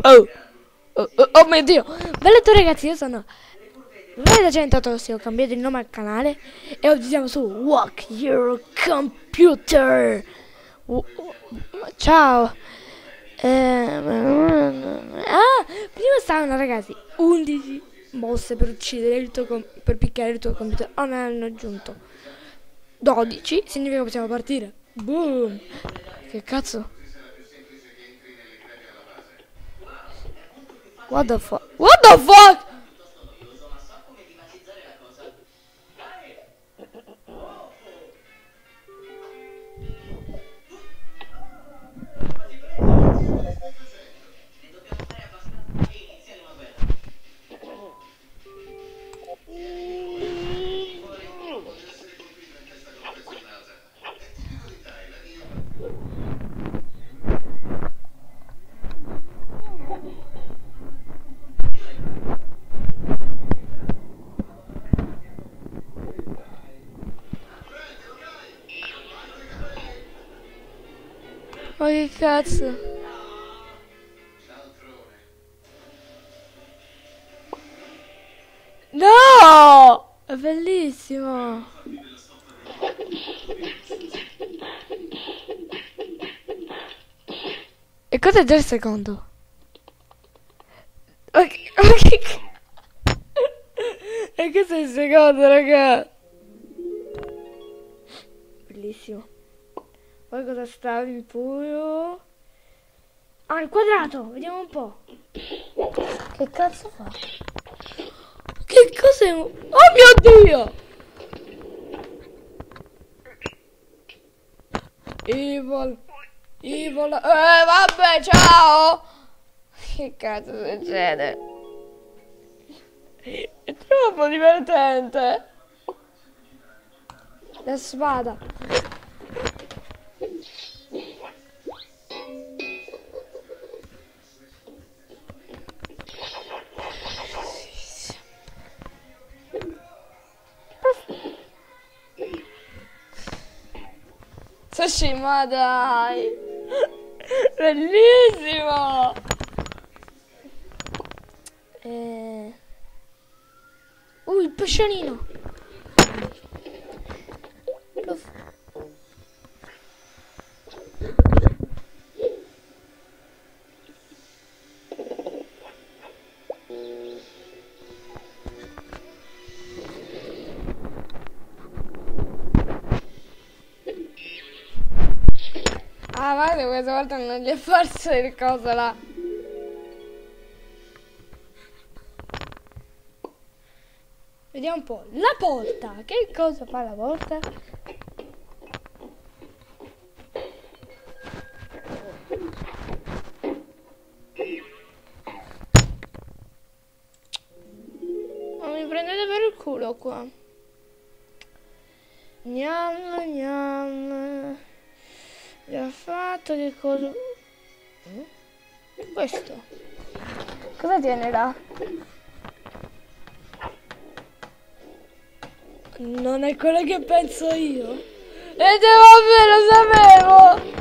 Oh, oh mio Dio. Bella tu ragazzi, io sono Veda Gente Tosti, ho cambiato il nome al canale e oggi siamo su Walk Your Computer. Ciao. Prima stavano ragazzi 11 mosse per uccidere il tuo per picchiare il tuo computer. Oh, ne hanno aggiunto 12, significa che possiamo partire. Boom. Che cazzo? What the fuck? What the fuck? Ma che cazzo? No! È bellissimo! E cos'è già il secondo? E questo è il secondo, raga! Bellissimo. Poi cosa sta in puro? Ah, il quadrato! Vediamo un po'. Che cazzo fa? Che cos'è? Oh mio Dio! Evil. Vabbè, ciao! Che cazzo succede? È troppo divertente! La spada! Sushi, ma dai! Bellissimo! Il pesciolino! Ah, guarda, questa volta non gli è forse il coso là. Vediamo un po'. La porta. Che cosa fa la porta? Ma mi prendete per il culo qua. Gnam gnam. Già fatto, che cosa? Questo. Cosa tiene là? Non è quello che penso io. E vabbè, lo sapevo!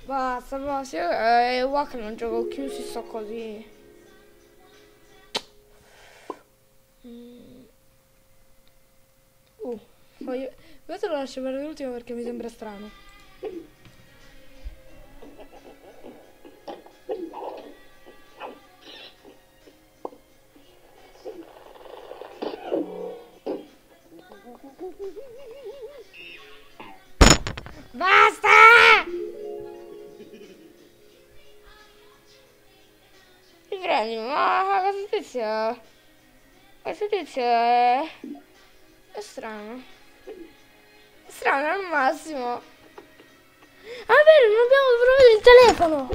Basta, basta. Io Wack non gioco più, si sto così. Questo lo lascio per l'ultimo perché mi sembra strano. Basta! Mi prendi, ma questo tizio è strano. È strano al massimo. Ah, vero, non abbiamo proprio il telefono.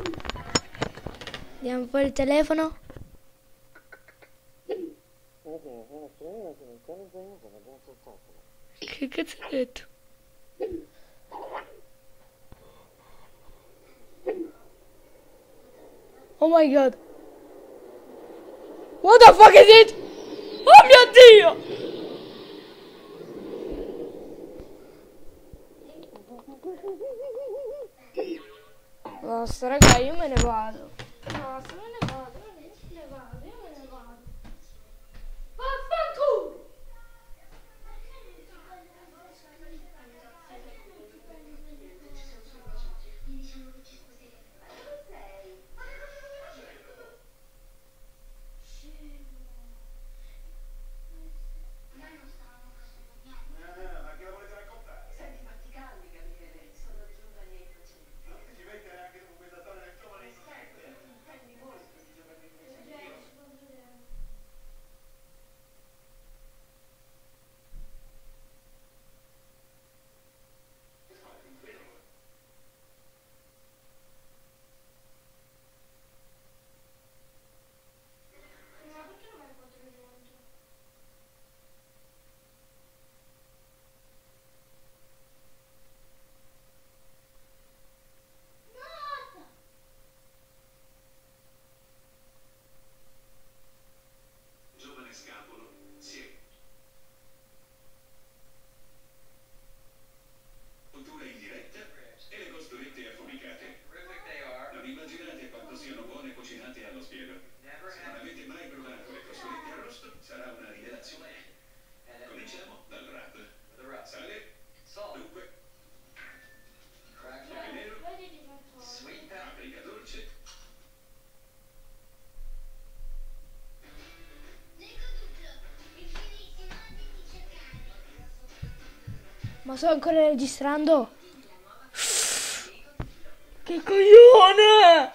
Vediamo un po' il telefono. Che cazzo hai detto? Oh my god. What the fuck is it? Oh mio Dio! Basta, raga, io me ne vado. Basta, me ne vado, io me ne vado. Vaffanculo! Ma sto ancora registrando? Che coglione!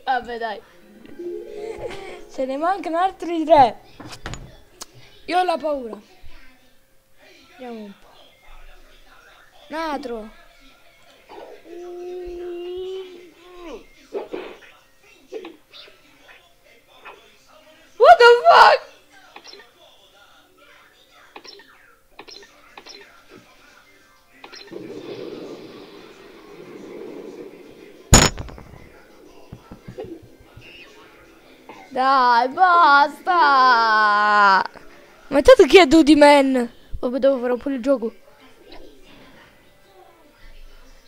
Vabbè dai. Ce ne mancano altri 3. Io ho la paura. Vediamo un po'. Natro. What the fuck? Dai, basta! Ma tanto chi è Duty Man? Vabbè, devo fare pure il gioco.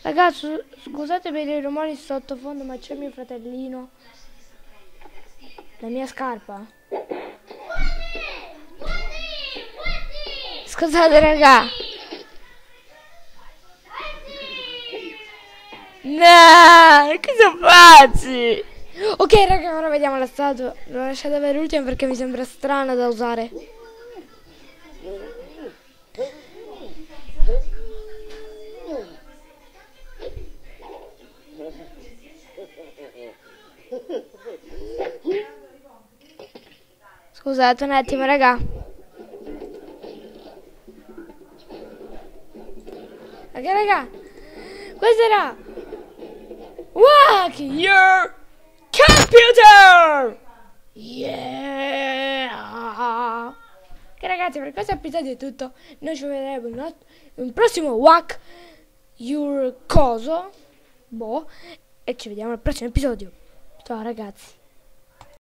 Ragazzi, scusate per i rumori sottofondo, ma c'è mio fratellino. La mia scarpa. Scusate, raga. No, cosa facci? Ok, raga, ora vediamo la statua. L'ho lasciata per l'ultima perché mi sembra strana da usare. Scusate un attimo, raga. Raga, questo era Walk Your Computer! Yeah! Ok ragazzi, per questo episodio è tutto. Noi ci vedremo in un prossimo Walk Your Coso. Boh. E ci vediamo al prossimo episodio. Ciao ragazzi.